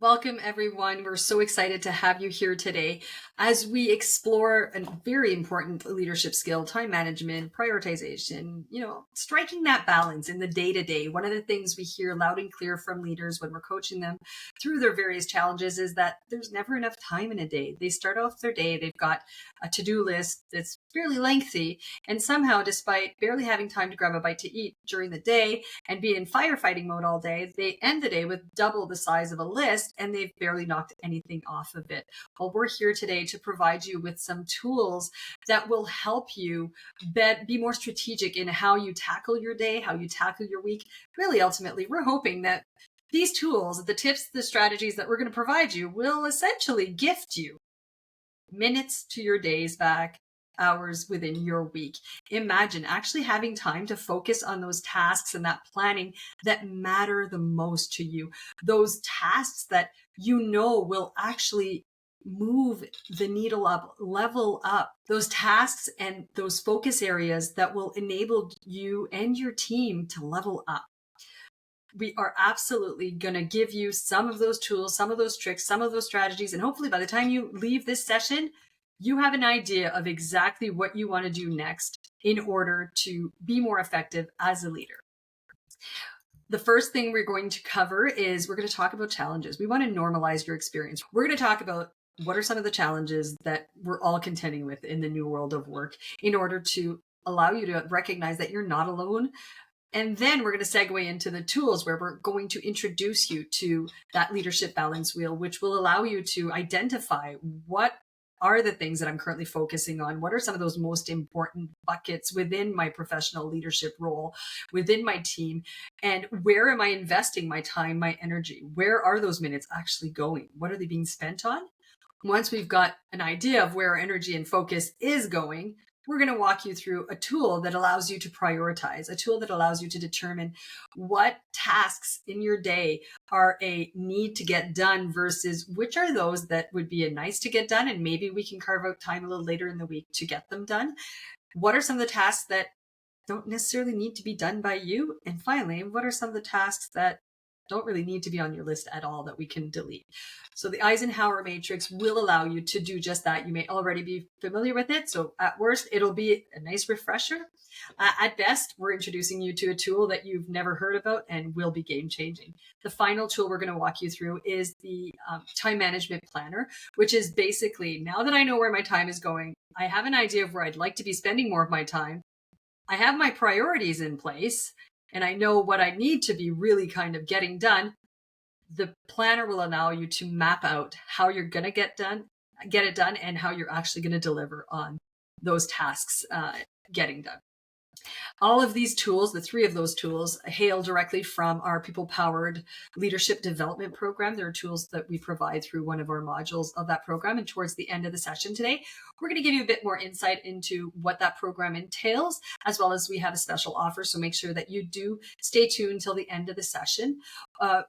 Welcome, everyone. We're so excited to have you here today as we explore a very important leadership skill, time management, prioritization, striking that balance in the day-to-day. One of the things we hear loud and clear from leaders when we're coaching them through their various challenges is that there's never enough time in a day. They start off their day, they've got a to-do list that's fairly lengthy, and somehow, despite barely having time to grab a bite to eat during the day and be in firefighting mode all day, they end the day with double the size of a list and they've barely knocked anything off of it. Well, we're here today to provide you with some tools that will help you be more strategic in how you tackle your day, how you tackle your week. Really, ultimately, we're hoping that these tools, the tips, the strategies that we're going to provide you will essentially gift you minutes to your days back, hours within your week. Imagine actually having time to focus on those tasks and that planning that matter the most to you. Those tasks that will actually move the needle up, level up. Those tasks and those focus areas that will enable you and your team to level up. We are absolutely going to give you some of those tools, some of those tricks, some of those strategies. And hopefully by the time you leave this session, you have an idea of exactly what you want to do next in order to be more effective as a leader. The first thing we're going to cover is we're going to talk about challenges. We want to normalize your experience. We're going to talk about what are some of the challenges that we're all contending with in the new world of work in order to allow you to recognize that you're not alone. And then we're going to segue into the tools where we're going to introduce you to that leadership balance wheel, which will allow you to identify what are the things that I'm currently focusing on? What are some of those most important buckets within my professional leadership role, within my team? And where am I investing my time, my energy? Where are those minutes actually going? What are they being spent on? Once we've got an idea of where our energy and focus is going, we're going to walk you through a tool that allows you to prioritize, a tool that allows you to determine what tasks in your day are a need to get done versus which are those that would be a nice to get done. And maybe we can carve out time a little later in the week to get them done. What are some of the tasks that don't necessarily need to be done by you? And finally, what are some of the tasks that don't really need to be on your list at all that we can delete? So the Eisenhower matrix will allow you to do just that. You may already be familiar with it. So at worst, it'll be a nice refresher. At best, we're introducing you to a tool that you've never heard about and will be game changing. The final tool we're going to walk you through is the time management planner, which is basically, now that I know where my time is going, I have an idea of where I'd like to be spending more of my time. I have my priorities in place and I know what I need to be really kind of getting done. The planner will allow you to map out how you're going to get it done, and how you're actually going to deliver on those tasks getting done. All of these tools, the three of those tools, hail directly from our people-powered leadership development program. There are tools that we provide through one of our modules of that program. And towards the end of the session today, we're going to give you a bit more insight into what that program entails, as well as we have a special offer. So make sure that you do stay tuned till the end of the session.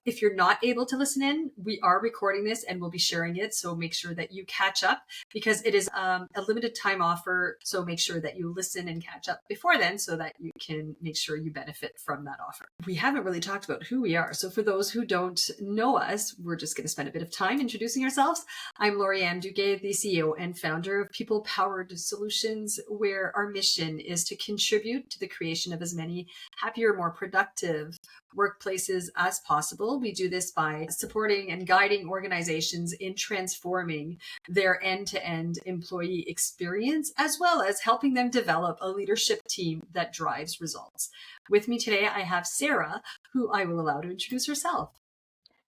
If you're not able to listen in, we are recording this and we'll be sharing it. So make sure that you catch up because it is a limited time offer. So make sure that you listen and catch up before then so that you can make sure you benefit from that offer. We haven't really talked about who we are. So for those who don't know us, we're just going to spend a bit of time introducing ourselves. I'm Lori-Ann Duguay, the CEO and founder of People Powered Solutions, where our mission is to contribute to the creation of as many happier, more productive workplaces as possible. We do this by supporting and guiding organizations in transforming their end-to-end employee experience, as well as helping them develop a leadership team that drives results. With me today, I have Sarah, who I will allow to introduce herself.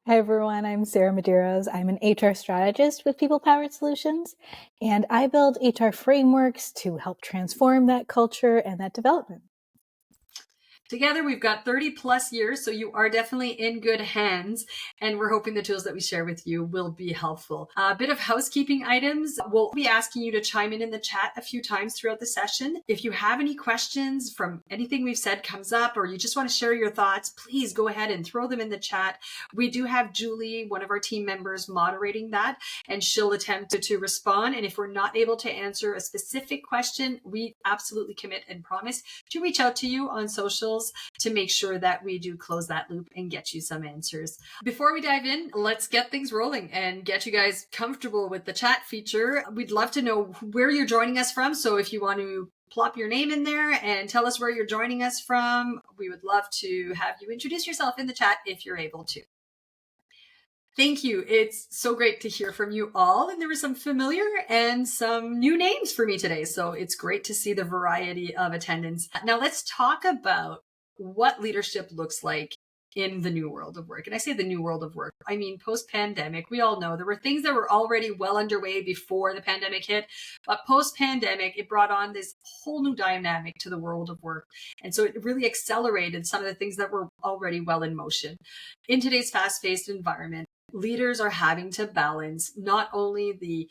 Hi, everyone. I'm Sarah Medeiros. I'm an HR strategist with People Powered Solutions, and I build HR frameworks to help transform that culture and that development. Together, we've got 30 plus years, so you are definitely in good hands, and we're hoping the tools that we share with you will be helpful. A bit of housekeeping items. We'll be asking you to chime in the chat a few times throughout the session. If you have any questions from anything we've said comes up, or you just want to share your thoughts, please go ahead and throw them in the chat. We do have Julie, one of our team members, moderating that, and she'll attempt to respond. And if we're not able to answer a specific question, we absolutely commit and promise to reach out to you on socials tools to make sure that we do close that loop and get you some answers. Before we dive in, let's get things rolling and get you guys comfortable with the chat feature. We'd love to know where you're joining us from. So if you want to plop your name in there and tell us where you're joining us from, we would love to have you introduce yourself in the chat if you're able to. Thank you. It's so great to hear from you all. And there were some familiar and some new names for me today. So it's great to see the variety of attendance. Now let's talk about what leadership looks like in the new world of work. And I say the new world of work, I mean, post-pandemic, we all know there were things that were already well underway before the pandemic hit, but post-pandemic, it brought on this whole new dynamic to the world of work. And so it really accelerated some of the things that were already well in motion. In today's fast-paced environment, leaders are having to balance not only the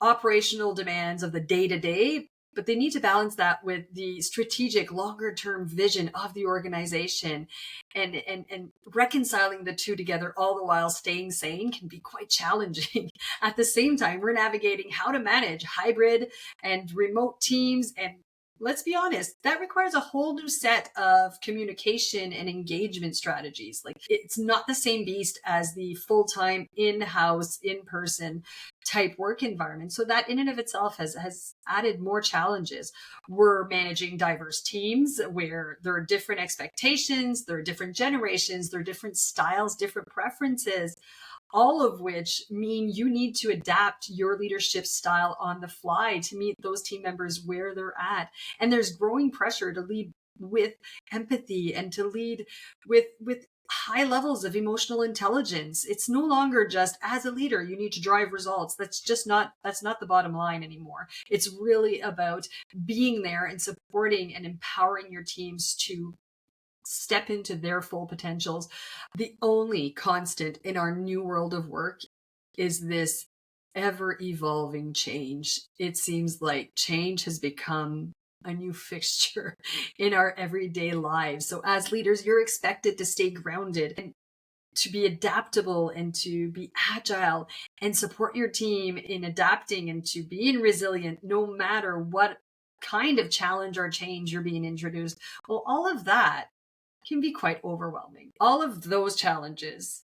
operational demands of the day-to-day, but they need to balance that with the strategic longer-term vision of the organization, and reconciling the two together all the while staying sane can be quite challenging. At the same time, we're navigating how to manage hybrid and remote teams, and let's be honest, that requires a whole new set of communication and engagement strategies. Like, it's not the same beast as the full-time, in-house, in-person type work environment. So that in and of itself has added more challenges. We're managing diverse teams where there are different expectations, there are different generations, there are different styles, different preferences, all of which mean you need to adapt your leadership style on the fly to meet those team members where they're at. And there's growing pressure to lead with empathy and to lead with high levels of emotional intelligence. It's no longer just as a leader, you need to drive results. That's not the bottom line anymore. It's really about being there and supporting and empowering your teams to step into their full potentials. The only constant in our new world of work is this ever evolving change. It seems like change has become a new fixture in our everyday lives. So as leaders, you're expected to stay grounded and to be adaptable and to be agile and support your team in adapting and to being resilient no matter what kind of challenge or change you're being introduced. Well, all of that can be quite overwhelming. All of those challenges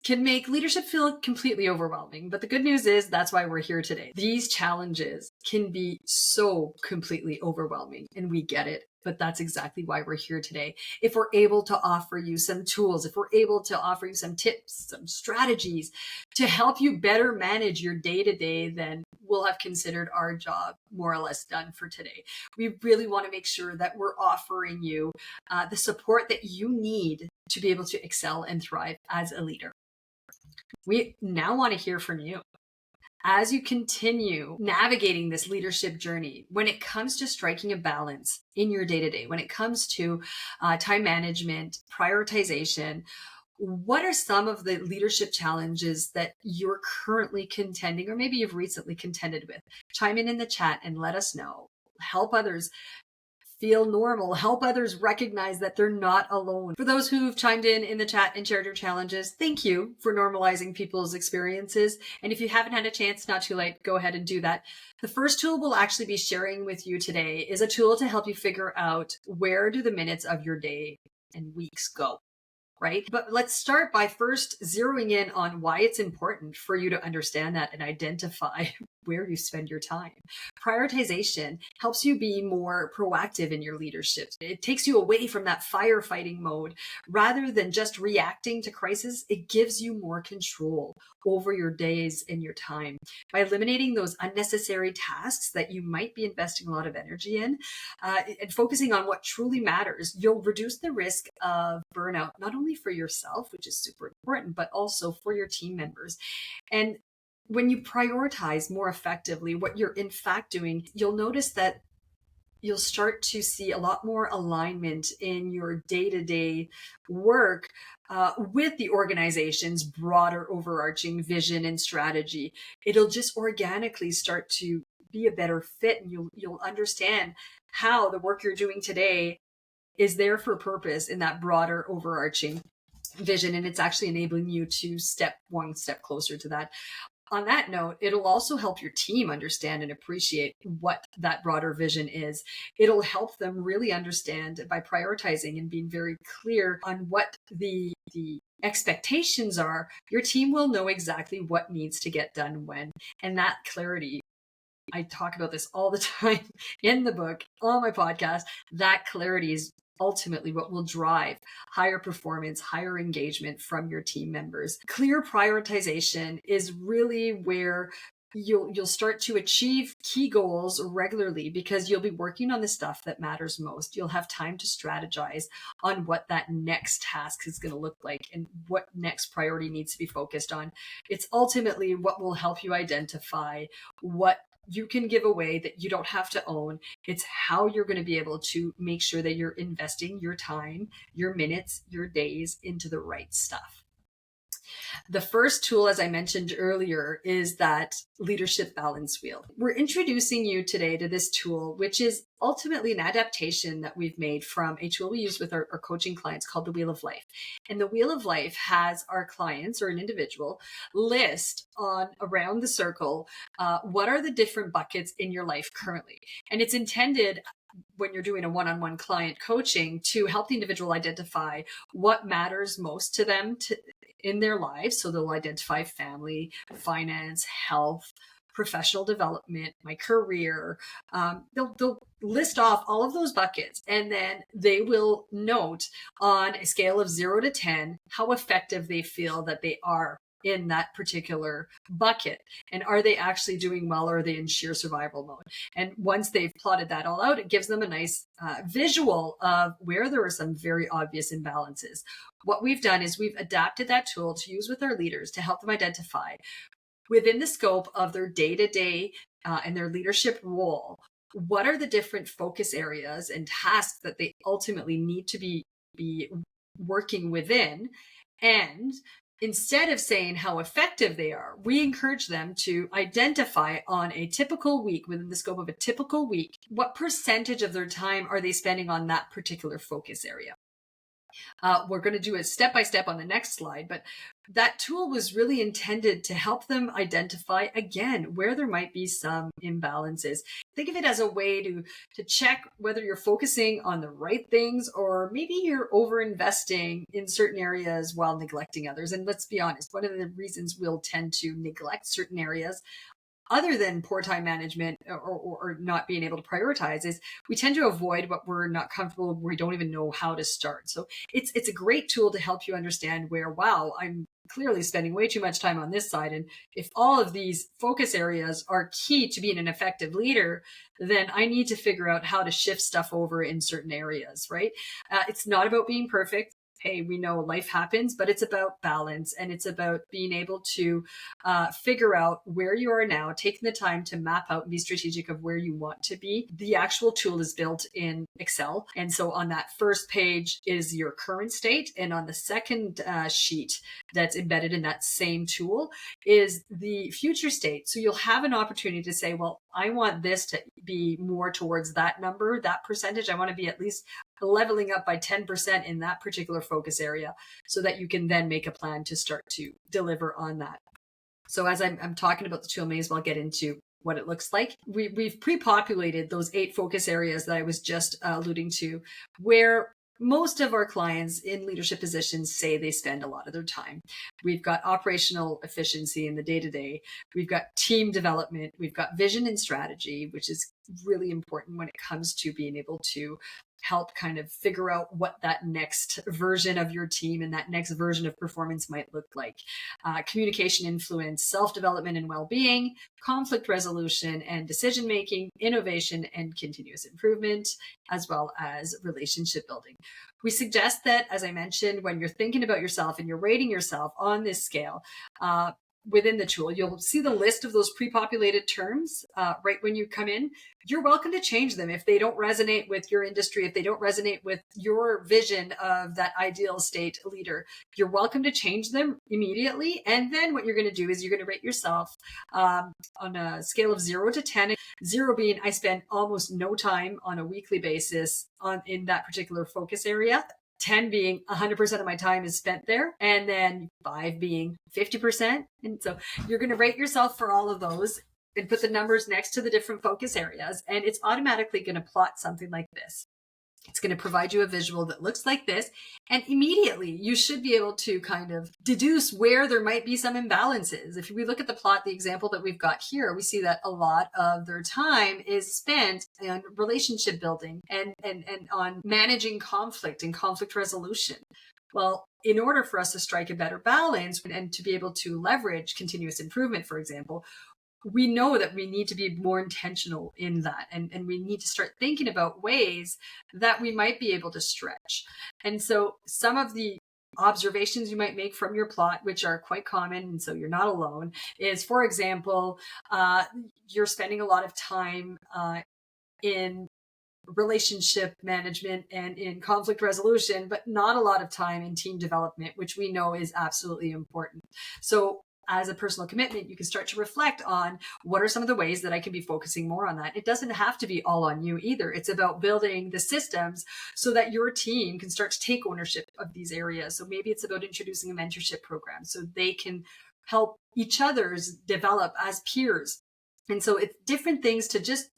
can make leadership feel completely overwhelming. But the good news is that's why we're here today. These challenges can be so completely overwhelming, and we get it. But that's exactly why we're here today. If we're able to offer you some tools, if we're able to offer you some tips, some strategies to help you better manage your day-to-day, then we'll have considered our job more or less done for today. We really want to make sure that we're offering you the support that you need to be able to excel and thrive as a leader. We now want to hear from you. As you continue navigating this leadership journey, when it comes to striking a balance in your day-to-day, when it comes to time management, prioritization, what are some of the leadership challenges that you're currently contending, or maybe you've recently contended with? Chime in the chat and let us know. Help others feel normal. Help others recognize that they're not alone. For those who've chimed in the chat and shared your challenges, thank you for normalizing people's experiences. And if you haven't had a chance, not too late, go ahead and do that. The first tool we'll actually be sharing with you today is a tool to help you figure out where do the minutes of your day and weeks go. Right? But let's start by first zeroing in on why it's important for you to understand that and identify where you spend your time. Prioritization helps you be more proactive in your leadership. It takes you away from that firefighting mode. Rather than just reacting to crisis, it gives you more control over your days and your time. By eliminating those unnecessary tasks that you might be investing a lot of energy in, and focusing on what truly matters, you'll reduce the risk of burnout, not only for yourself, which is super important, but also for your team members. And when you prioritize more effectively what you're in fact doing, you'll notice that you'll start to see a lot more alignment in your day-to-day work with the organization's broader overarching vision and strategy. It'll just organically start to be a better fit, and you'll understand how the work you're doing today is there for purpose in that broader overarching vision, and it's actually enabling you to step one step closer to that. On that note, it'll also help your team understand and appreciate what that broader vision is. It'll help them really understand by prioritizing and being very clear on what the expectations are. Your team will know exactly what needs to get done when. And that clarity, I talk about this all the time in the book, on my podcast. That clarity is ultimately what will drive higher performance, higher engagement from your team members. Clear prioritization is really where you'll start to achieve key goals regularly, because you'll be working on the stuff that matters most. You'll have time to strategize on what that next task is going to look like and what next priority needs to be focused on. It's ultimately what will help you identify what you can give away that you don't have to own. It's how you're going to be able to make sure that you're investing your time, your minutes, your days into the right stuff. The first tool, as I mentioned earlier, is that leadership balance wheel. We're introducing you today to this tool, which is ultimately an adaptation that we've made from a tool we use with our coaching clients called the Wheel of Life. And the Wheel of Life has our clients or an individual list on around the circle what are the different buckets in your life currently. And it's intended, when you're doing a one-on-one client coaching, to help the individual identify what matters most to them in their lives. So they'll identify family, finance, health, professional development, my career. They'll list off all of those buckets, and then they will note on a scale of 0 to 10 how effective they feel that they are in that particular bucket. And are they actually doing well, or are they in sheer survival mode? And once they've plotted that all out, it gives them a nice visual of where there are some very obvious imbalances. What we've done is we've adapted that tool to use with our leaders to help them identify within the scope of their day-to-day and their leadership role, what are the different focus areas and tasks that they ultimately need to be working within. And instead of saying how effective they are, we encourage them to identify on a typical week, within the scope of a typical week, what percentage of their time are they spending on that particular focus area. We're going to do it step by step on the next slide, but that tool was really intended to help them identify, again, where there might be some imbalances. Think of it as a way to check whether you're focusing on the right things, or maybe you're over investing in certain areas while neglecting others. And let's be honest, one of the reasons we'll tend to neglect certain areas, other than poor time management or not being able to prioritize, is we tend to avoid what we're not comfortable with, we don't even know how to start. So it's a great tool to help you understand where, wow, I'm clearly spending way too much time on this side. And if all of these focus areas are key to being an effective leader, then I need to figure out how to shift stuff over in certain areas, right? It's not about being perfect. Hey, we know life happens, but it's about balance, and it's about being able to figure out where you are now, taking the time to map out and be strategic of where you want to be. The actual tool is built in Excel. And so on that first page is your current state. And on the second sheet that's embedded in that same tool is the future state. So you'll have an opportunity to say, well, I want this to be more towards that number, that percentage. I want to be at least leveling up by 10% in that particular focus area, so that you can then make a plan to start to deliver on that. So as I'm talking about the tool, I may as well get into what it looks like. We've pre-populated those 8 focus areas that I was just alluding to, where most of our clients in leadership positions say they spend a lot of their time. We've got operational efficiency in the day-to-day. We've got team development. We've got vision and strategy, which is really important when it comes to being able to help kind of figure out what that next version of your team and that next version of performance might look like. Communication influence, self-development and well-being, conflict resolution and decision-making, innovation and continuous improvement, as well as relationship building. We suggest that, as I mentioned, when you're thinking about yourself and you're rating yourself on this scale, within the tool, you'll see the list of those pre-populated terms right when you come in. You're welcome to change them if they don't resonate with your industry, if they don't resonate with your vision of that ideal state leader. You're welcome to change them immediately. And then what you're going to do is you're going to rate yourself on a scale of 0 to 10. 0 being I spend almost no time on a weekly basis in that particular focus area. 10 being 100% of my time is spent there, and then 5 being 50%. And so you're going to rate yourself for all of those and put the numbers next to the different focus areas. And it's automatically going to plot something like this. It's going to provide you a visual that looks like this. And immediately you should be able to kind of deduce where there might be some imbalances. If we look at the plot, the example that we've got here, we see that a lot of their time is spent on relationship building and on managing conflict and conflict resolution. Well, in order for us to strike a better balance and to be able to leverage continuous improvement, for example, we know that we need to be more intentional in that. And we need to start thinking about ways that we might be able to stretch. And so some of the observations you might make from your plot, which are quite common, and so you're not alone, is, for example, you're spending a lot of time in relationship management and in conflict resolution, but not a lot of time in team development, which we know is absolutely important. So as a personal commitment, you can start to reflect on what are some of the ways that I can be focusing more on that. It doesn't have to be all on you either. It's about building the systems so that your team can start to take ownership of these areas. So maybe it's about introducing a mentorship program so they can help each other's develop as peers. And so it's different things to just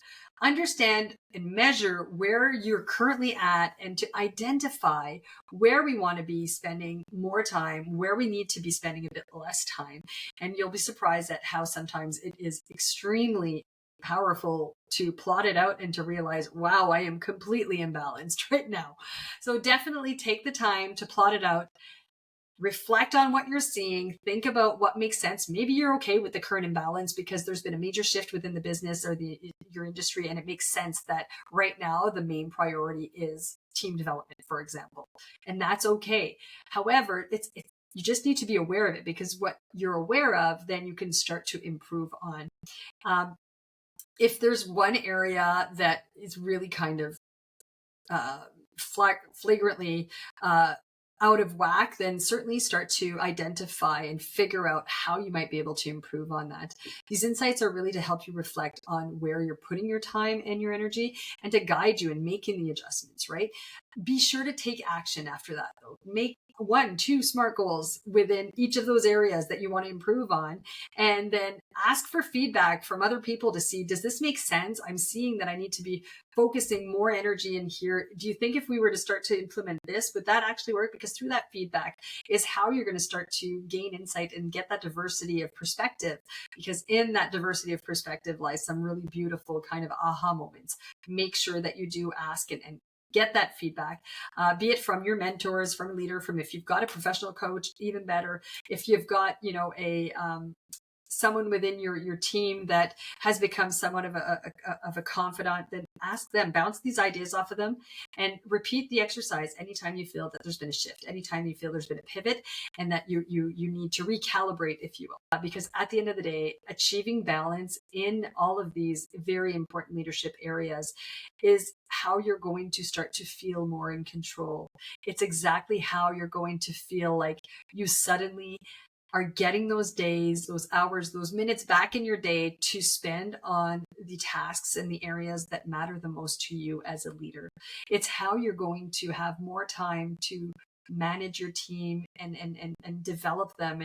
understand and measure where you're currently at and to identify where we want to be spending more time, where we need to be spending a bit less time. And you'll be surprised at how sometimes it is extremely powerful to plot it out and to realize, wow, I am completely imbalanced right now. So definitely take the time to plot it out. Reflect on what you're seeing, think about what makes sense. Maybe you're okay with the current imbalance because there's been a major shift within the business or your industry, and it makes sense that right now the main priority is team development, for example, and that's okay. However, you just need to be aware of it, because what you're aware of, then you can start to improve on. If there's one area that is really kind of flagrantly out of whack, then certainly start to identify and figure out how you might be able to improve on that. These insights are really to help you reflect on where you're putting your time and your energy and to guide you in making the adjustments, right? Be sure to take action after that, though. Make 1-2 SMART goals within each of those areas that you want to improve on, and then ask for feedback from other people to see, does this make sense? I'm seeing that I need to be focusing more energy in here. Do you think if we were to start to implement this, would that actually work? Because through that feedback is how you're going to start to gain insight and get that diversity of perspective, because in that diversity of perspective lies some really beautiful kind of aha moments. Make sure that you do ask and get that feedback, be it from your mentors, from a leader, from, if you've got a professional coach, even better. If you've got, someone within your team that has become somewhat of a confidant, then ask them, bounce these ideas off of them, and repeat the exercise anytime you feel that there's been a shift, anytime you feel there's been a pivot, and that you need to recalibrate, if you will. Because at the end of the day, achieving balance in all of these very important leadership areas is how you're going to start to feel more in control. It's exactly how you're going to feel like you suddenly are getting those days, those hours, those minutes back in your day to spend on the tasks and the areas that matter the most to you as a leader. It's how you're going to have more time to manage your team and develop them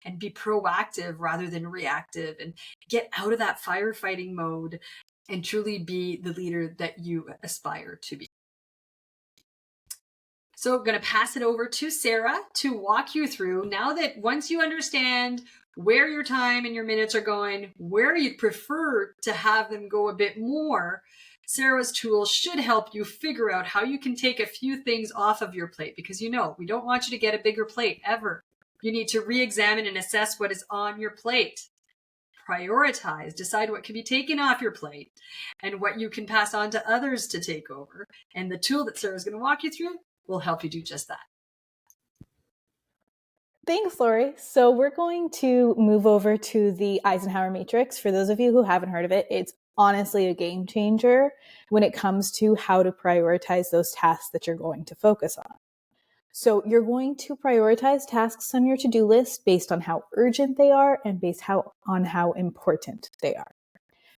and be proactive rather than reactive, and get out of that firefighting mode and truly be the leader that you aspire to be. So I'm going to pass it over to Sarah to walk you through, now that once you understand where your time and your minutes are going, where you'd prefer to have them go a bit more, Sarah's tools should help you figure out how you can take a few things off of your plate, because we don't want you to get a bigger plate ever. You need to re-examine and assess what is on your plate. Prioritize, decide what can be taken off your plate and what you can pass on to others to take over. And the tool that Sarah's going to walk you through will help you do just that. Thanks, Lori. So we're going to move over to the Eisenhower Matrix. For those of you who haven't heard of it, it's honestly a game changer when it comes to how to prioritize those tasks that you're going to focus on. So you're going to prioritize tasks on your to-do list based on how urgent they are and based on how important they are.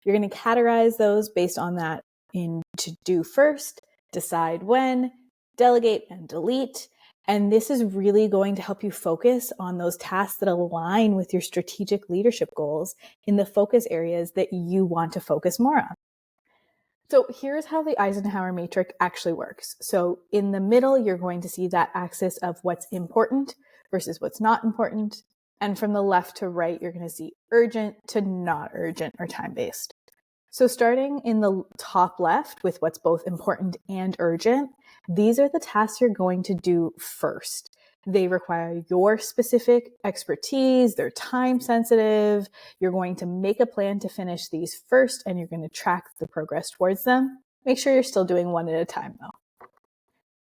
You're going to categorize those based on that in to do first, decide when, delegate and delete. And this is really going to help you focus on those tasks that align with your strategic leadership goals in the focus areas that you want to focus more on. So here's how the Eisenhower matrix actually works. So in the middle, you're going to see that axis of what's important versus what's not important. And from the left to right, you're going to see urgent to not urgent or time-based. So starting in the top left with what's both important and urgent, these are the tasks you're going to do first. They require your specific expertise, they're time sensitive, you're going to make a plan to finish these first, and you're going to track the progress towards them. Make sure you're still doing one at a time though.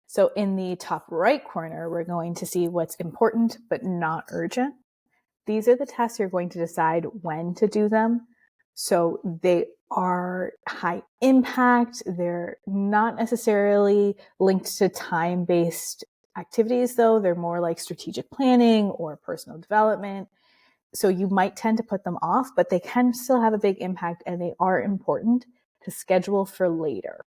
So in the top right corner, we're going to see what's important but not urgent. These are the tasks you're going to decide when to do them. So they are high impact. They're not necessarily linked to time-based activities, though. They're more like strategic planning or personal development. So you might tend to put them off, but they can still have a big impact, and they are important to schedule for later.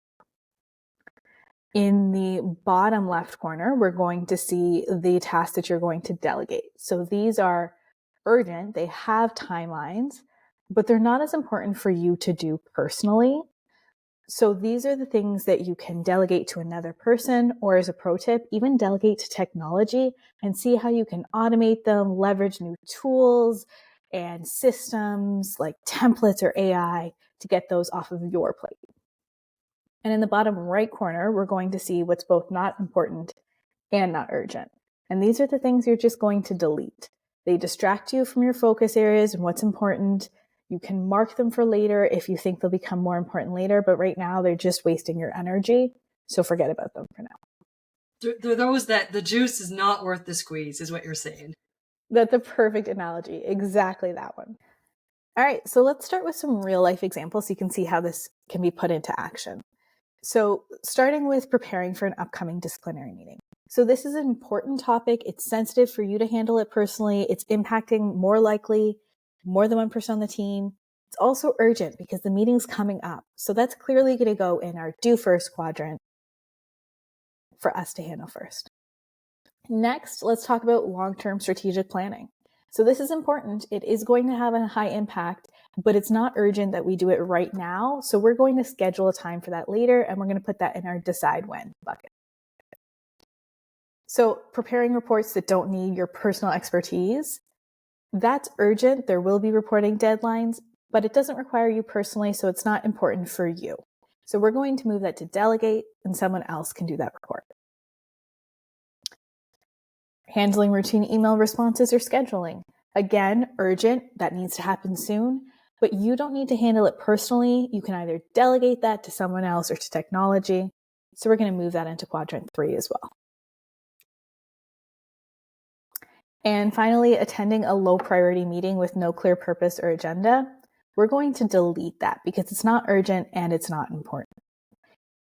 In the bottom left corner, we're going to see the tasks that you're going to delegate. So these are urgent. They have timelines, but they're not as important for you to do personally. So these are the things that you can delegate to another person, or as a pro tip, even delegate to technology and see how you can automate them, leverage new tools and systems like templates or AI to get those off of your plate. And in the bottom right corner, we're going to see what's both not important and not urgent. And these are the things you're just going to delete. They distract you from your focus areas and what's important. You can mark them for later if you think they'll become more important later, but right now they're just wasting your energy. So forget about them for now. They're those that the juice is not worth the squeeze, is what you're saying. That's the perfect analogy. Exactly that one. All right, so let's start with some real life examples so you can see how this can be put into action. So starting with preparing for an upcoming disciplinary meeting. So this is an important topic. It's sensitive for you to handle it personally. It's impacting more likely more than one person on the team. It's also urgent because the meeting's coming up. So that's clearly going to go in our do first quadrant for us to handle first. Next, let's talk about long-term strategic planning. So this is important. It is going to have a high impact, but it's not urgent that we do it right now. So we're going to schedule a time for that later, and we're going to put that in our decide when bucket. So preparing reports that don't need your personal expertise, that's urgent. There will be reporting deadlines, but it doesn't require you personally, so it's not important for you. So we're going to move that to delegate, and someone else can do that report. Handling routine email responses or scheduling. Again, urgent, that needs to happen soon, but you don't need to handle it personally. You can either delegate that to someone else or to technology. So we're going to move that into quadrant 3 as well. And finally, attending a low priority meeting with no clear purpose or agenda. We're going to delete that because it's not urgent and it's not important.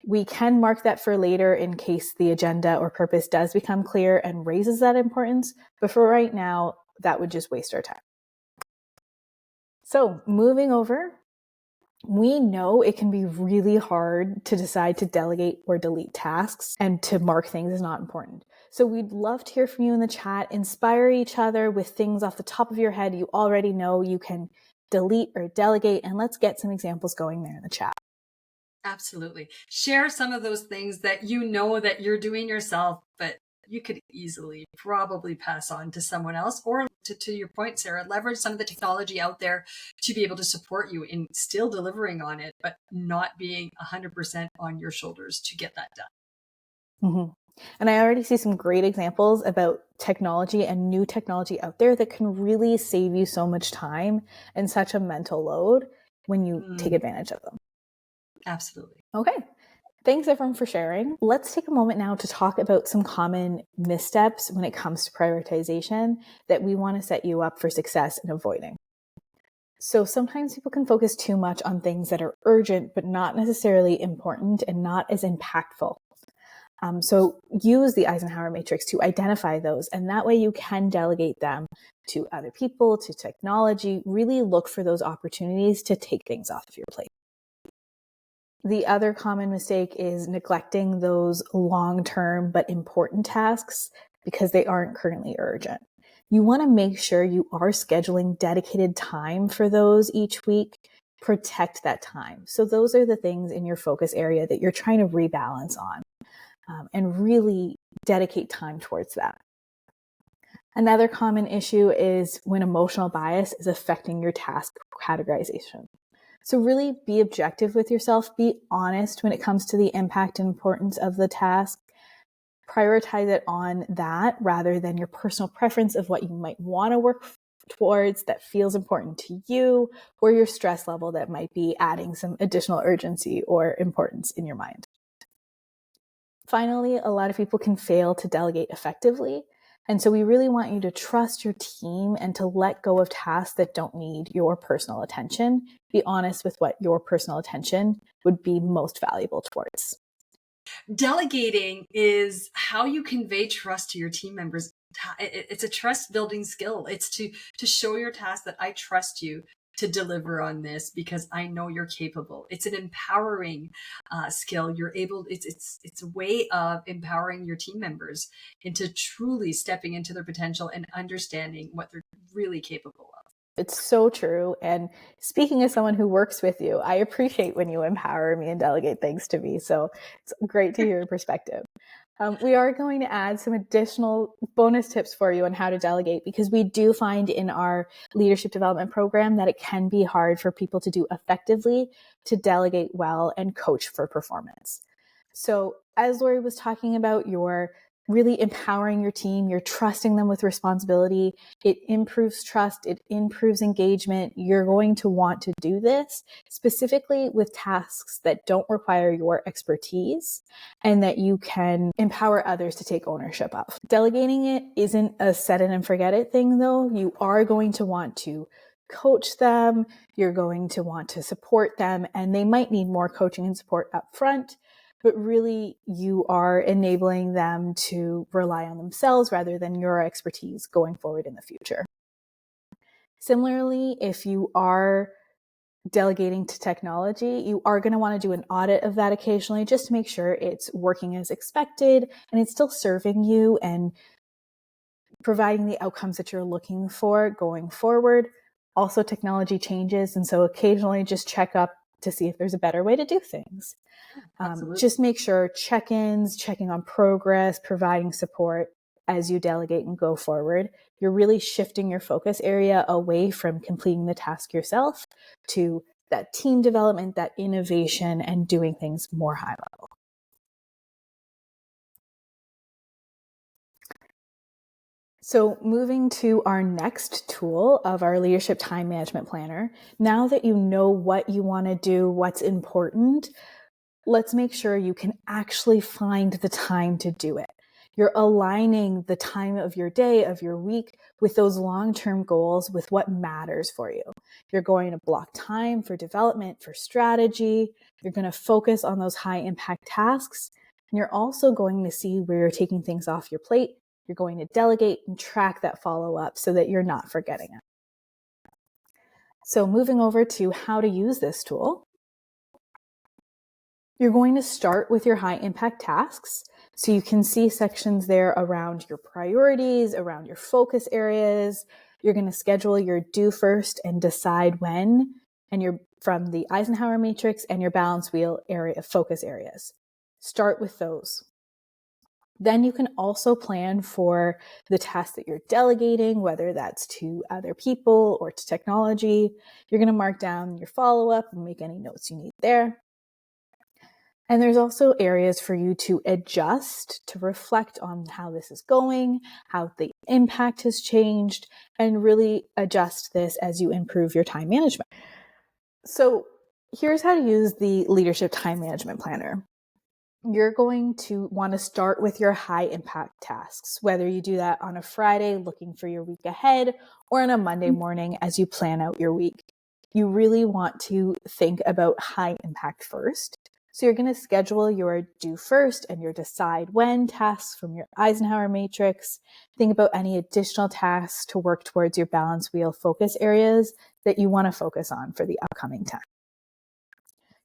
We can mark that for later in case the agenda or purpose does become clear and raises that importance. But for right now, that would just waste our time. So moving over, we know it can be really hard to decide to delegate or delete tasks and to mark things as not important. So we'd love to hear from you in the chat. Inspire each other with things off the top of your head you already know you can delete or delegate, and let's get some examples going there in the chat. Absolutely. Share some of those things that you know that you're doing yourself, but you could easily probably pass on to someone else, or to your point, Sarah, leverage some of the technology out there to be able to support you in still delivering on it, but not being 100% on your shoulders to get that done. Mm-hmm. And I already see some great examples about technology and new technology out there that can really save you so much time and such a mental load when you take advantage of them. Absolutely. Okay. Thanks everyone for sharing. Let's take a moment now to talk about some common missteps when it comes to prioritization that we want to set you up for success in avoiding. So sometimes people can focus too much on things that are urgent, but not necessarily important and not as impactful. So use the Eisenhower matrix to identify those, and that way you can delegate them to other people, to technology. Really look for those opportunities to take things off of your plate. The other common mistake is neglecting those long-term but important tasks because they aren't currently urgent. You want to make sure you are scheduling dedicated time for those each week. Protect that time. So those are the things in your focus area that you're trying to rebalance on, and really dedicate time towards that. Another common issue is when emotional bias is affecting your task categorization. So really be objective with yourself. Be honest when it comes to the impact and importance of the task. Prioritize it on that rather than your personal preference of what you might want to work towards that feels important to you, or your stress level that might be adding some additional urgency or importance in your mind. Finally, a lot of people can fail to delegate effectively. And so we really want you to trust your team and to let go of tasks that don't need your personal attention. Be honest with what your personal attention would be most valuable towards. Delegating is how you convey trust to your team members. It's a trust building skill. It's to show your task that I trust you to deliver on this because I know you're capable. It's an empowering skill. It's a way of empowering your team members into truly stepping into their potential and understanding what they're really capable of. It's so true. And speaking as someone who works with you, I appreciate when you empower me and delegate things to me. So it's great to hear your perspective. We are going to add some additional bonus tips for you on how to delegate, because we do find in our leadership development program that it can be hard for people to do effectively, to delegate well, and coach for performance. So as Lori was talking about, you're really empowering your team, you're trusting them with responsibility. It improves trust, it improves engagement. You're going to want to do this specifically with tasks that don't require your expertise and that you can empower others to take ownership of. Delegating it isn't a set it and forget it thing though. You are going to want to coach them, you're going to want to support them, and they might need more coaching and support up front. But really, you are enabling them to rely on themselves rather than your expertise going forward in the future. Similarly, if you are delegating to technology, you are going to want to do an audit of that occasionally just to make sure it's working as expected and it's still serving you and providing the outcomes that you're looking for going forward. Also, technology changes, and so occasionally just check up to see if there's a better way to do things. Just make sure check-ins, checking on progress, providing support as you delegate and go forward. You're really shifting your focus area away from completing the task yourself to that team development, that innovation, and doing things more high level. So moving to our next tool of our leadership time management planner, now that you know what you want to do, what's important, let's make sure you can actually find the time to do it. You're aligning the time of your day, of your week, with those long-term goals, with what matters for you. You're going to block time for development, for strategy. You're going to focus on those high-impact tasks. And you're also going to see where you're taking things off your plate. You're going to delegate and track that follow-up so that you're not forgetting it. So moving over to how to use this tool. You're going to start with your high impact tasks. So you can see sections there around your priorities, around your focus areas. You're going to schedule your do first and decide when, and you're from the Eisenhower matrix and your balance wheel area focus areas. Start with those. Then you can also plan for the tasks that you're delegating, whether that's to other people or to technology. You're going to mark down your follow-up and make any notes you need there. And there's also areas for you to adjust, to reflect on how this is going, how the impact has changed, and really adjust this as you improve your time management. So here's how to use the Leadership Time Management Planner. You're going to want to start with your high impact tasks, whether you do that on a Friday looking for your week ahead or on a Monday morning as you plan out your week. You really want to think about high impact first. So you're going to schedule your do first and your decide when tasks from your Eisenhower matrix. Think about any additional tasks to work towards your balance wheel focus areas that you want to focus on for the upcoming time.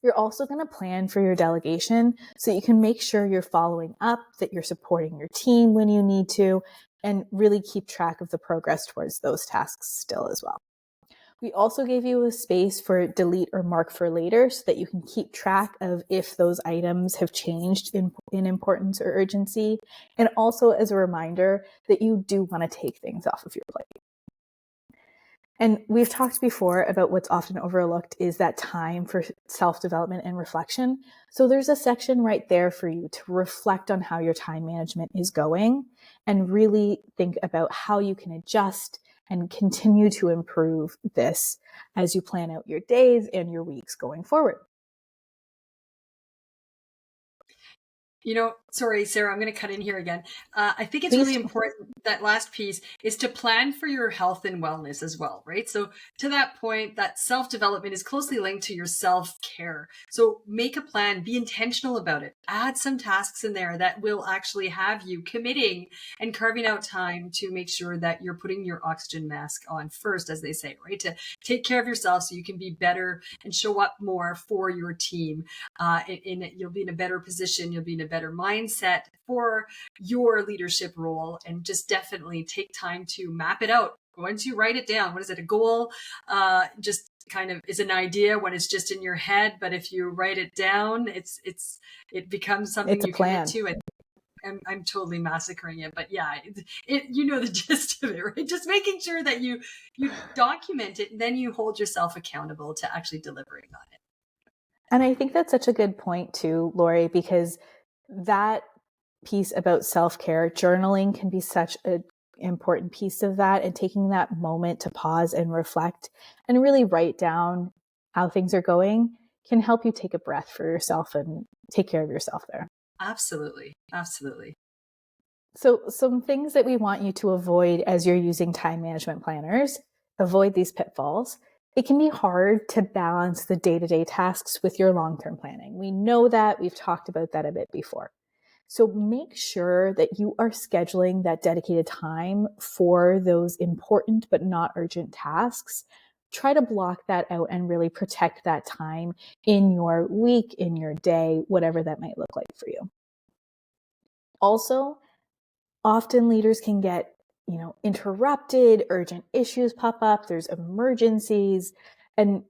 You're also going to plan for your delegation so you can make sure you're following up, that you're supporting your team when you need to, and really keep track of the progress towards those tasks still as well. We also gave you a space for delete or mark for later so that you can keep track of if those items have changed in importance or urgency, and also as a reminder that you do want to take things off of your plate. And we've talked before about what's often overlooked is that time for self-development and reflection. So there's a section right there for you to reflect on how your time management is going and really think about how you can adjust and continue to improve this as you plan out your days and your weeks going forward. Sorry, Sarah, I'm going to cut in here again. I think it's really important, that last piece is to plan for your health and wellness as well, right? So to that point, that self-development is closely linked to your self-care. So make a plan, be intentional about it. Add some tasks in there that will actually have you committing and carving out time to make sure that you're putting your oxygen mask on first, as they say, right? To take care of yourself so you can be better and show up more for your team. You'll be in a better position. You'll be in a better mindset for your leadership role, and just definitely take time to map it out. Once you write it down, what is it? A goal just kind of is an idea when it's just in your head, but if you write it down, it becomes something you commit to. And I'm totally massacring it, but yeah, you know the gist of it, right? Just making sure that you document it, and then you hold yourself accountable to actually delivering on it. And I think that's such a good point too, Lori, because that piece about self-care, journaling can be such an important piece of that, and taking that moment to pause and reflect and really write down how things are going can help you take a breath for yourself and take care of yourself there. Absolutely. Absolutely. So some things that we want you to avoid as you're using time management planners, avoid these pitfalls. It can be hard to balance the day-to-day tasks with your long-term planning. We know that. We've talked about that a bit before. So make sure that you are scheduling that dedicated time for those important but not urgent tasks. Try to block that out and really protect that time in your week, in your day, whatever that might look like for you. Also, often leaders can get interrupted, urgent issues pop up, there's emergencies, and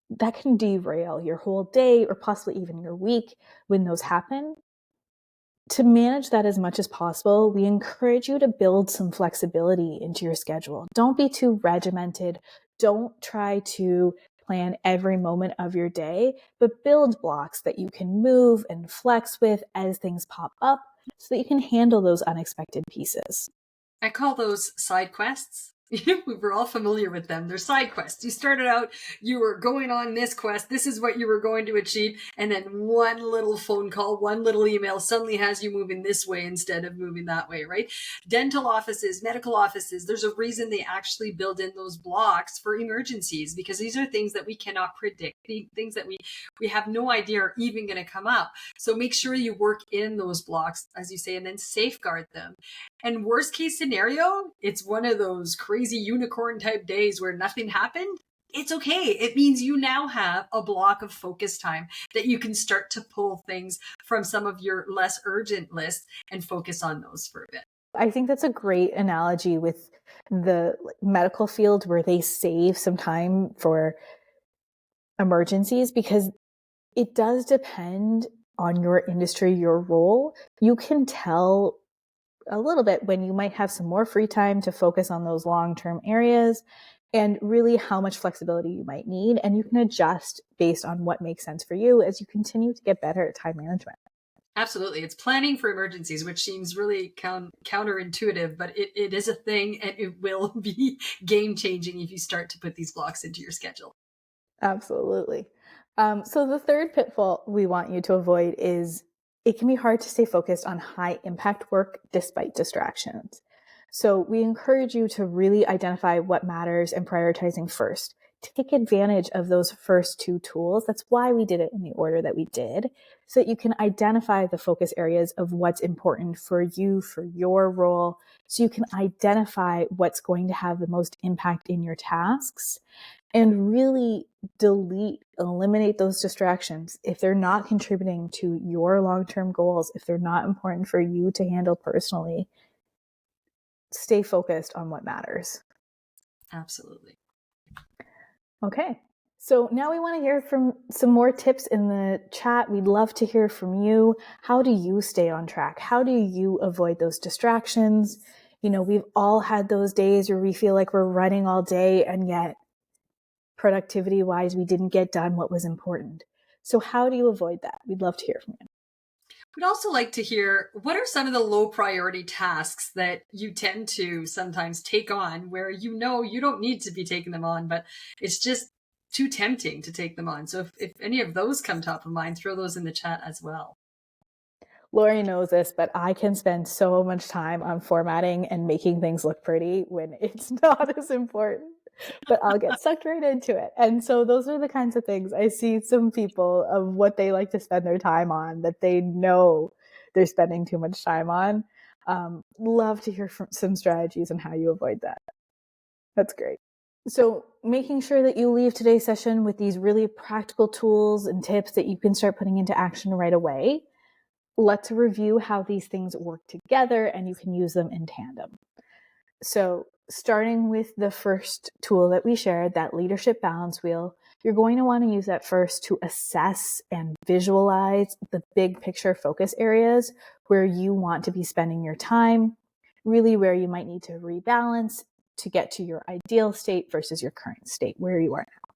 that can derail your whole day or possibly even your week when those happen. To manage that as much as possible, we encourage you to build some flexibility into your schedule. Don't be too regimented. Don't try to plan every moment of your day, but build blocks that you can move and flex with as things pop up so that you can handle those unexpected pieces. I call those side quests. We're all familiar with them. They're side quests. You started out, you were going on this quest. This is what you were going to achieve. And then one little phone call, one little email suddenly has you moving this way instead of moving that way, right? Dental offices, medical offices, there's a reason they actually build in those blocks for emergencies, because these are things that we cannot predict, things that we have no idea are even going to come up. So make sure you work in those blocks, as you say, and then safeguard them. And worst case scenario, it's one of those crazy unicorn type days where nothing happened. It's okay. It means you now have a block of focus time that you can start to pull things from some of your less urgent lists and focus on those for a bit. I think that's a great analogy with the medical field, where they save some time for emergencies, because it does depend on your industry, your role. You can tell a little bit when you might have some more free time to focus on those long-term areas, and really how much flexibility you might need. And you can adjust based on what makes sense for you as you continue to get better at time management. Absolutely. It's planning for emergencies, which seems really counterintuitive, but it is a thing, and it will be game changing if you start to put these blocks into your schedule. Absolutely. So the third pitfall we want you to avoid is it can be hard to stay focused on high impact work despite distractions. So we encourage you to really identify what matters and prioritizing first. take advantage of those first two tools. That's why we did it in the order that we did, so that you can identify the focus areas of what's important for you, for your role, so you can identify what's going to have the most impact in your tasks and really eliminate those distractions. If they're not contributing to your long-term goals, if they're not important for you to handle personally, stay focused on what matters. Absolutely. Okay. So now we want to hear from some more tips in the chat. We'd love to hear from you. How do you stay on track? How do you avoid those distractions? You know, we've all had those days where we feel like we're running all day and yet productivity wise, we didn't get done what was important. So how do you avoid that? We'd love to hear from you. We'd also like to hear, what are some of the low priority tasks that you tend to sometimes take on where you know you don't need to be taking them on, but it's just too tempting to take them on. So if any of those come top of mind, throw those in the chat as well. Lori knows this, but I can spend so much time on formatting and making things look pretty when it's not as important, but I'll get sucked right into it. And so those are the kinds of things I see some people of what they like to spend their time on that they know they're spending too much time on. Love to hear from some strategies on how you avoid that. That's great. So making sure that you leave today's session with these really practical tools and tips that you can start putting into action right away. Let's review how these things work together and you can use them in tandem. So starting with the first tool that we shared, that leadership balance wheel, you're going to want to use that first to assess and visualize the big picture focus areas where you want to be spending your time, really where you might need to rebalance to get to your ideal state versus your current state, where you are now.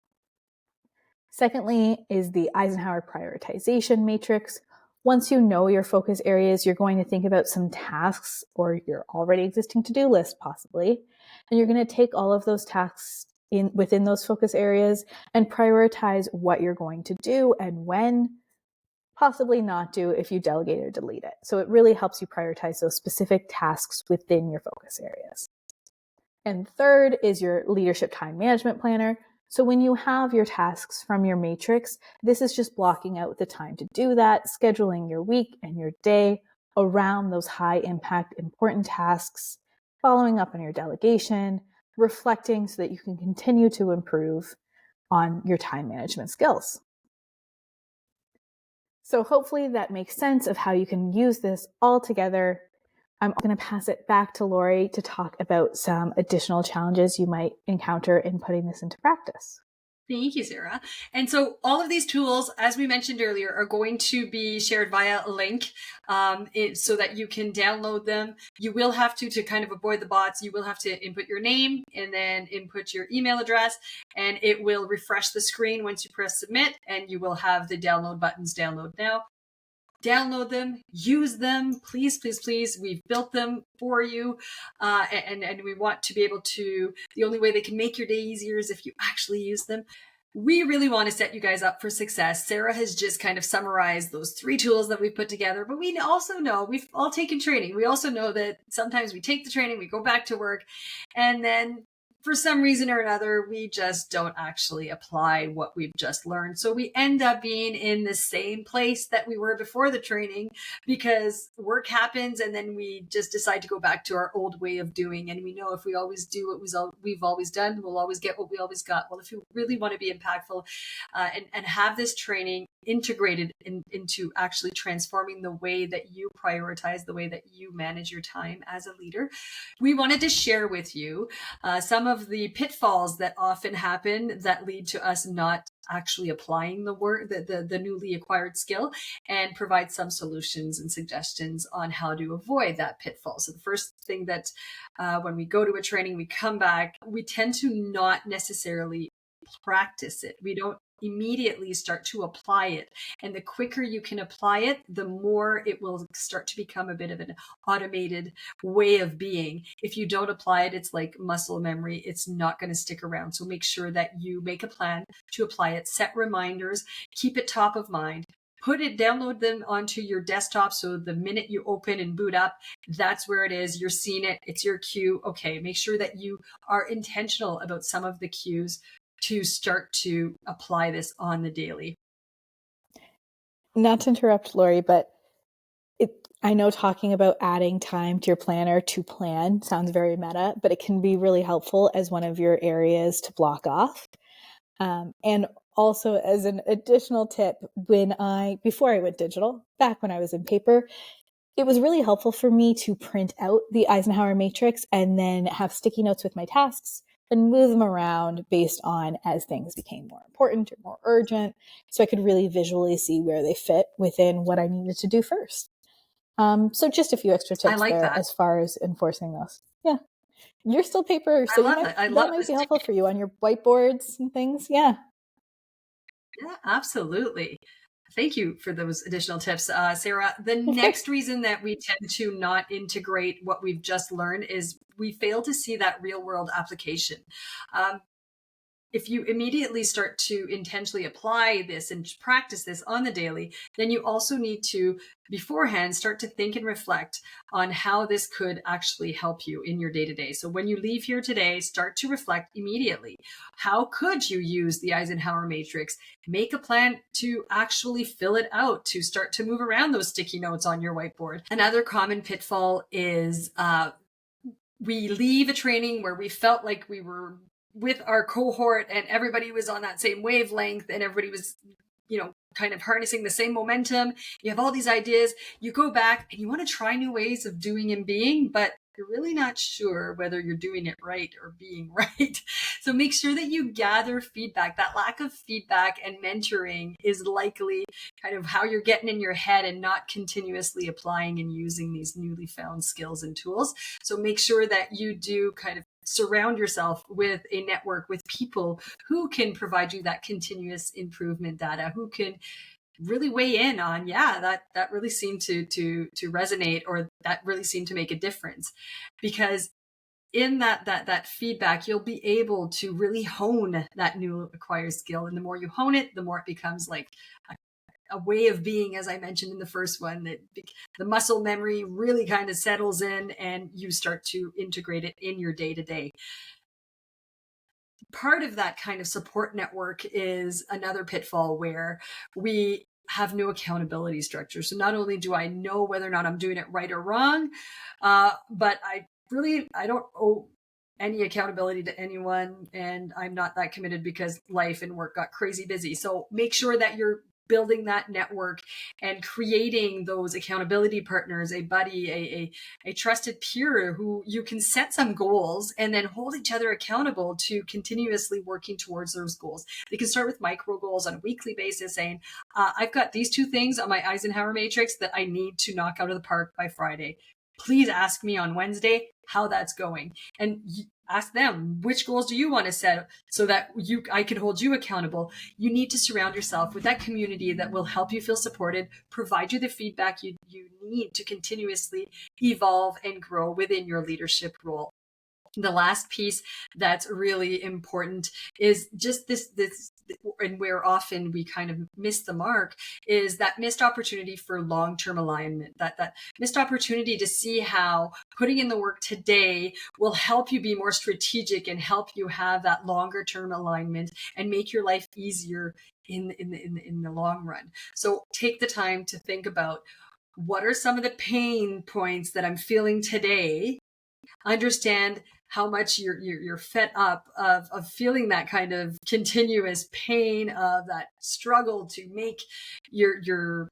Secondly is the Eisenhower prioritization matrix. Once you know your focus areas, you're going to think about some tasks or your already existing to-do list possibly, and you're going to take all of those tasks within those focus areas and prioritize what you're going to do and when, possibly not do if you delegate or delete it. So it really helps you prioritize those specific tasks within your focus areas. And third is your leadership time management planner. So when you have your tasks from your matrix, this is just blocking out the time to do that, scheduling your week and your day around those high impact, important tasks, following up on your delegation, reflecting so that you can continue to improve on your time management skills. So hopefully that makes sense of how you can use this all together. I'm going to pass it back to Lori to talk about some additional challenges you might encounter in putting this into practice. Thank you, Sarah. And so all of these tools, as we mentioned earlier, are going to be shared via a link so that you can download them. You will have to kind of avoid the bots, you will have to input your name and then input your email address, and it will refresh the screen once you press submit, and you will have the download buttons, download now. Download them, use them, please, please, please. We've built them for you, and we want to be able to, the only way they can make your day easier is if you actually use them. We really want to set you guys up for success. Sarah has just kind of summarized those 3 tools that we've put together, but we also know we've all taken training. We also know that sometimes we take the training, we go back to work, and then for some reason or another, we just don't actually apply what we've just learned. So we end up being in the same place that we were before the training because work happens and then we just decide to go back to our old way of doing. And we know if we always do what we've always done, we'll always get what we always got. Well, if you really want to be impactful and have this training integrated into actually transforming the way that you prioritize, the way that you manage your time as a leader, we wanted to share with you some of the pitfalls that often happen that lead to us not actually applying the newly acquired skill, and provide some solutions and suggestions on how to avoid that pitfall. So the first thing that when we go to a training, we come back, we tend to not necessarily practice it. We don't immediately start to apply it. And the quicker you can apply it, the more it will start to become a bit of an automated way of being. If you don't apply it, it's like muscle memory. It's not going to stick around. So make sure that you make a plan to apply it, set reminders, keep it top of mind. Download them onto your desktop. So the minute you open and boot up, that's where it is. You're seeing it. It's your cue. Okay. Make sure that you are intentional about some of the cues. to start to apply this on the daily? Not to interrupt, Lori, but I know talking about adding time to your planner to plan sounds very meta, but it can be really helpful as one of your areas to block off. And also as an additional tip, before I went digital, back when I was in paper, it was really helpful for me to print out the Eisenhower matrix and then have sticky notes with my tasks and move them around based on as things became more important or more urgent. So I could really visually see where they fit within what I needed to do first. So just a few extra I tips like there that. as far as enforcing those. Yeah. You're still paper, I so love that. I that love might this. be helpful for you on your whiteboards and things. Yeah. Yeah, absolutely. Thank you for those additional tips, Sarah. The Of course. next reason that we tend to not integrate what we've just learned is we fail to see that real world application. Um, if you immediately start to intentionally apply this and practice this on the daily, then you also need to beforehand start to think and reflect on how this could actually help you in your day to day. So when you leave here today, start to reflect immediately. How could you use the Eisenhower matrix? Make a plan to actually fill it out, to start to move around those sticky notes on your whiteboard. Another common pitfall is we leave a training where we felt like we were with our cohort and everybody was on that same wavelength and everybody was, kind of harnessing the same momentum. You have all these ideas. You go back and you want to try new ways of doing and being, but you're really not sure whether you're doing it right or being right. So make sure that you gather feedback. That lack of feedback and mentoring is likely kind of how you're getting in your head and not continuously applying and using these newly found skills and tools. So make sure that you do kind of surround yourself with a network with people who can provide you that continuous improvement data, who can really weigh in on, that really seemed to resonate, or that really seemed to make a difference. Because in that feedback, you'll be able to really hone that new acquired skill. And the more you hone it, the more it becomes like a way of being, as I mentioned in the first one, that the muscle memory really kind of settles in and you start to integrate it in your day to day. Part of that kind of support network is another pitfall where we have no accountability structure. So not only do I know whether or not I'm doing it right or wrong, but I don't owe any accountability to anyone, and I'm not that committed because life and work got crazy busy. So make sure that you're building that network and creating those accountability partners, a buddy, a trusted peer who you can set some goals and then hold each other accountable to continuously working towards those goals. They can start with micro goals on a weekly basis, saying, I've got these 2 things on my Eisenhower matrix that I need to knock out of the park by Friday. Please ask me on Wednesday how that's going. And ask them, which goals do you want to set so that I can hold you accountable? You need to surround yourself with that community that will help you feel supported, provide you the feedback you need to continuously evolve and grow within your leadership role. The last piece that's really important is just this, and where often we kind of miss the mark, is that missed opportunity for long-term alignment, that missed opportunity to see how putting in the work today will help you be more strategic and help you have that longer term alignment and make your life easier in the long run. So take the time to think about, what are some of the pain points that I'm feeling today? Understand how much you're fed up of feeling that kind of continuous pain, of that struggle to make your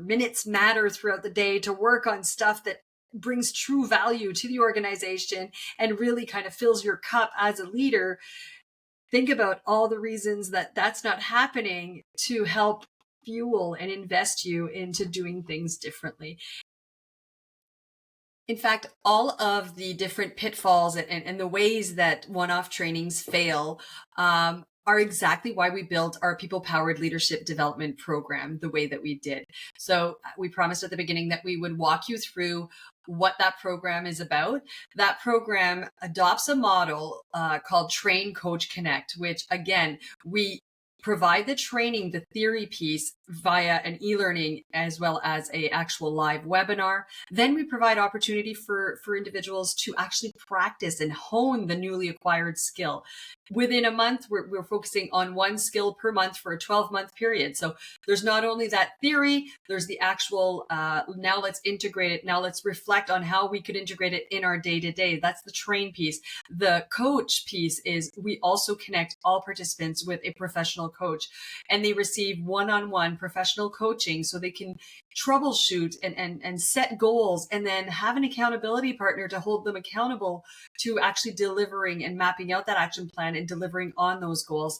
minutes matter throughout the day, to work on stuff that brings true value to the organization and really kind of fills your cup as a leader. Think about all the reasons that that's not happening, to help fuel and invest you into doing things differently. In fact, all of the different pitfalls and the ways that one-off trainings fail are exactly why we built our people-powered leadership development program the way that we did. So we promised at the beginning that we would walk you through what that program is about. That program adopts a model called Train, Coach, Connect, which again, we provide the training, the theory piece via an e-learning as well as a actual live webinar. Then we provide opportunity for individuals to actually practice and hone the newly acquired skill. Within a month, we're focusing on one skill per month for a 12-month period. So there's not only that theory, there's the actual, now let's integrate it. Now let's reflect on how we could integrate it in our day-to-day. That's the train piece. The coach piece is we also connect all participants with a professional coach, and they receive one-on-one professional coaching so they can troubleshoot and set goals, and then have an accountability partner to hold them accountable to actually delivering and mapping out that action plan and delivering on those goals.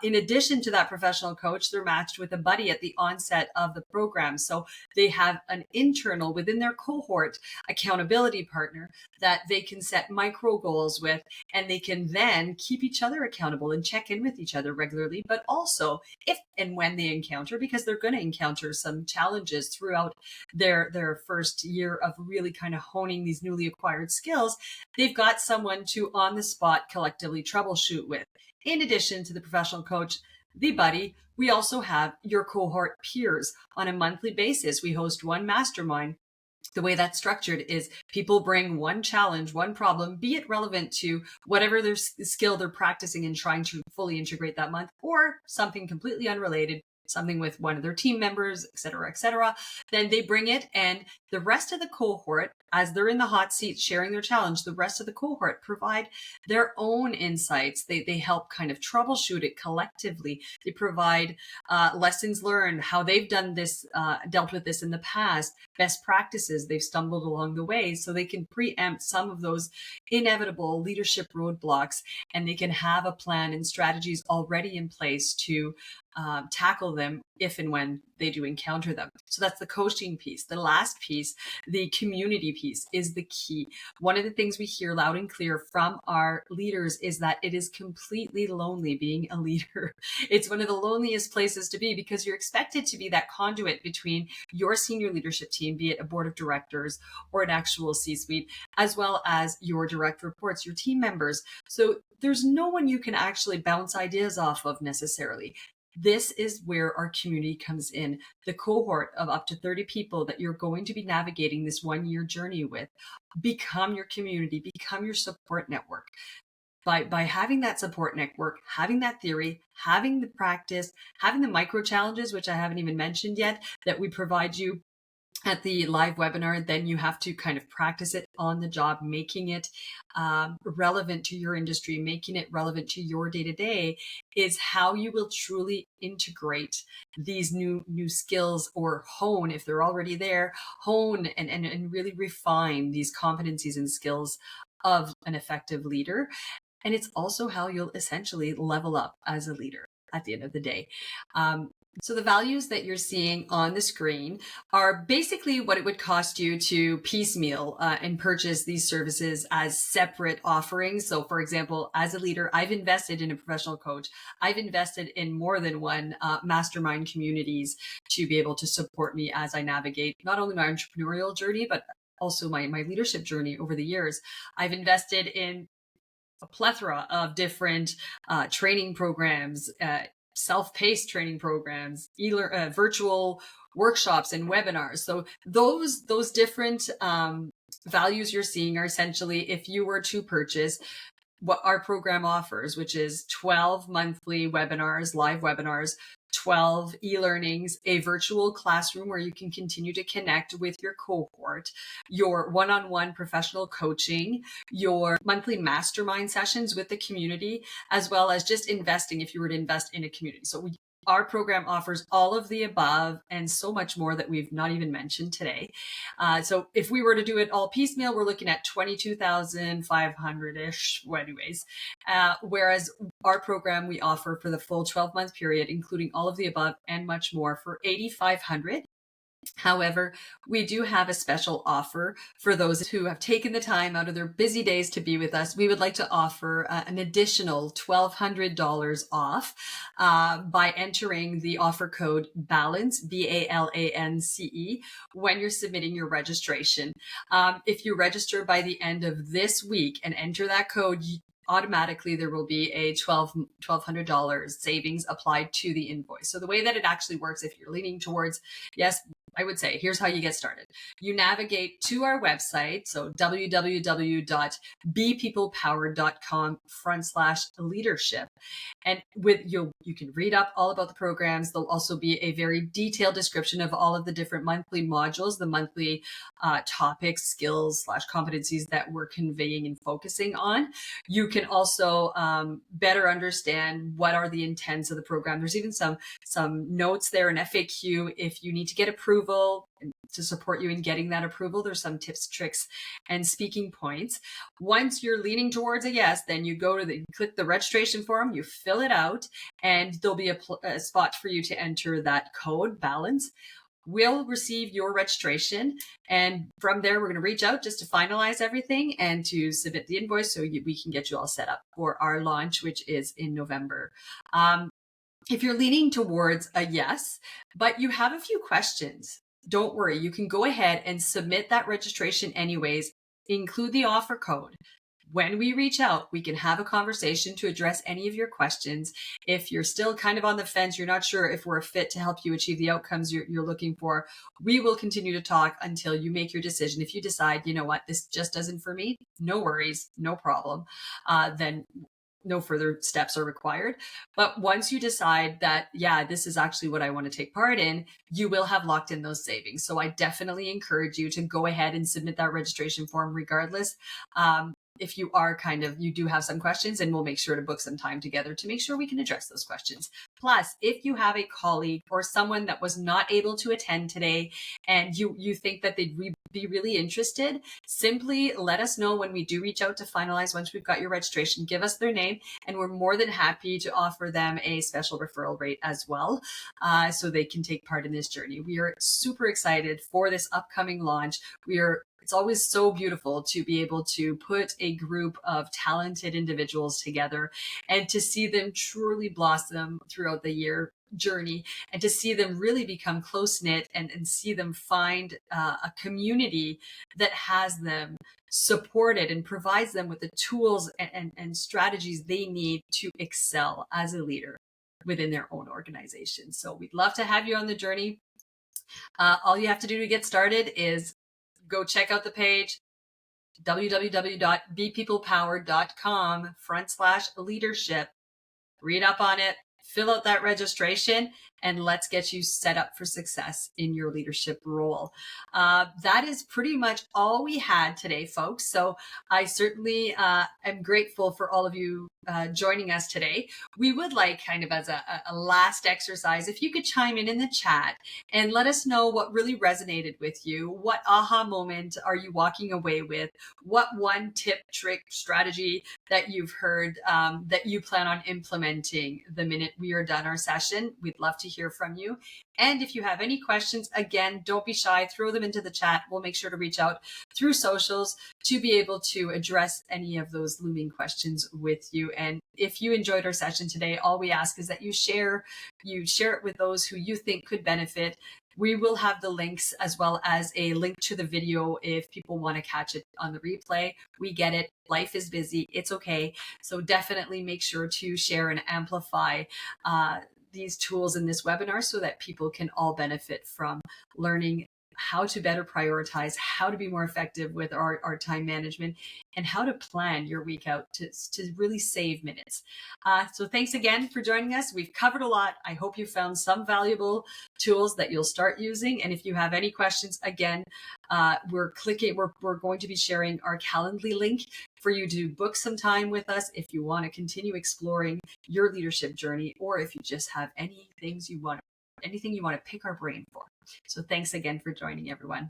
In addition to that professional coach, they're matched with a buddy at the onset of the program. So they have an internal within their cohort accountability partner that they can set micro goals with, and they can then keep each other accountable and check in with each other regularly. But also, if and when they encounter, because they're going to encounter some challenges throughout their first year of really kind of honing these newly acquired skills, they've got someone to on the spot collectively troubleshoot with. In addition to the professional coach, the buddy, we also have your cohort peers. On a monthly basis, we host one mastermind. The way that's structured is people bring one challenge, one problem, be it relevant to whatever their skill they're practicing and trying to fully integrate that month, or something completely unrelated, something with one of their team members, et cetera, et cetera. Then they bring it, and the rest of the cohort, as they're in the hot seat sharing their challenge, the rest of the cohort provide their own insights. They help kind of troubleshoot it collectively. They provide lessons learned, how they've done this, dealt with this in the past, best practices they've stumbled along the way, so they can preempt some of those inevitable leadership roadblocks, and they can have a plan and strategies already in place to tackle them if and when they do encounter them. So that's the coaching piece. The last piece, the community piece, is the key. One of the things we hear loud and clear from our leaders is that it is completely lonely being a leader. It's one of the loneliest places to be, because you're expected to be that conduit between your senior leadership team, be it a board of directors or an actual C-suite, as well as your direct reports, your team members. So there's no one you can actually bounce ideas off of necessarily. This is where our community comes in. The cohort of up to 30 people that you're going to be navigating this 1-year journey with become your community, become your support network. By having that support network, having that theory, having the practice, having the micro challenges, which I haven't even mentioned yet, that we provide you at the live webinar, then you have to kind of practice it on the job, making it relevant to your industry, making it relevant to your day-to-day, is how you will truly integrate these new skills, or hone, if they're already there, hone and really refine these competencies and skills of an effective leader. And it's also how you'll essentially level up as a leader at the end of the day. So the values that you're seeing on the screen are basically what it would cost you to piecemeal and purchase these services as separate offerings. So for example, as a leader, I've invested in a professional coach. I've invested in more than one mastermind communities to be able to support me as I navigate not only my entrepreneurial journey, but also my leadership journey over the years. I've invested in a plethora of different training programs, self-paced training programs, virtual workshops and webinars. So those different values you're seeing are essentially, if you were to purchase what our program offers, which is 12 monthly webinars, live webinars, 12 e-learnings, a virtual classroom where you can continue to connect with your cohort, your one-on-one professional coaching, your monthly mastermind sessions with the community, as well as just investing if you were to invest in a community. So our program offers all of the above and so much more that we've not even mentioned today. So if we were to do it all piecemeal, we're looking at $22,500-ish anyways. Whereas our program we offer for the full 12-month period, including all of the above and much more, for $8,500. However, we do have a special offer for those who have taken the time out of their busy days to be with us. We would like to offer an additional $1,200 off by entering the offer code BALANCE, BALANCE, when you're submitting your registration. If you register by the end of this week and enter that code, automatically there will be a $1,200 savings applied to the invoice. So the way that it actually works, if you're leaning towards yes, I would say here's how you get started. You navigate to our website, so www.bepeoplepowered.com/leadership. And with you can read up all about the programs. There'll also be a very detailed description of all of the different monthly modules, the monthly topics, skills / competencies that we're conveying and focusing on. You can also better understand what are the intents of the program. There's even some notes there, an FAQ if you need to get approval. To support you in getting that approval, there's some tips, tricks, and speaking points. Once you're leaning towards a yes, then you go to click the registration form, you fill it out, and there'll be a spot for you to enter that code balance. We'll receive your registration, and from there we're going to reach out just to finalize everything and to submit the invoice so we can get you all set up for our launch, which is in November. If you're leaning towards a yes, but you have a few questions, don't worry. You can go ahead and submit that registration anyways, include the offer code. When we reach out, we can have a conversation to address any of your questions. If you're still kind of on the fence, you're not sure if we're a fit to help you achieve the outcomes you're looking for, we will continue to talk until you make your decision. If you decide, you know what, this just isn't for me, no worries, no problem. Then no further steps are required. But once you decide that, yeah, this is actually what I want to take part in, you will have locked in those savings. So I definitely encourage you to go ahead and submit that registration form regardless. If you are you do have some questions, and we'll make sure to book some time together to make sure we can address those questions. Plus, if you have a colleague or someone that was not able to attend today and you think that they'd be really interested, simply let us know when we do reach out to finalize. Once we've got your registration, give us their name, and we're more than happy to offer them a special referral rate as well, so they can take part in this journey. We are super excited for this upcoming launch. It's always so beautiful to be able to put a group of talented individuals together and to see them truly blossom throughout the year journey, and to see them really become close-knit and see them find a community that has them supported and provides them with the tools and strategies they need to excel as a leader within their own organization. So we'd love to have you on the journey. All you have to do to get started is go check out the page, www.bepeoplepowered.com/leadership. Read up on it, fill out that registration, and let's get you set up for success in your leadership role. That is pretty much all we had today, folks. So I certainly am grateful for all of you joining us today. We would like, kind of as a last exercise, if you could chime in the chat and let us know what really resonated with you. What aha moment are you walking away with? What one tip, trick, strategy that you've heard that you plan on implementing the minute we are done our session? We'd love to hear from you. And if you have any questions, again, don't be shy, throw them into the chat. We'll make sure to reach out through socials to be able to address any of those looming questions with you. And if you enjoyed our session today, all we ask is that you share it with those who you think could benefit. We will have the links as well as a link to the video if people want to catch it on the replay. We get it. Life is busy. It's okay. So definitely make sure to share and amplify these tools in this webinar so that people can all benefit from learning how to better prioritize, how to be more effective with our time management, and how to plan your week out to really save minutes. So thanks again for joining us. We've covered a lot. I hope you found some valuable tools that you'll start using. And if you have any questions, again, we're going to be sharing our Calendly link for you to book some time with us if you want to continue exploring your leadership journey, or if you just have anything you want to pick our brain for. So thanks again for joining, everyone.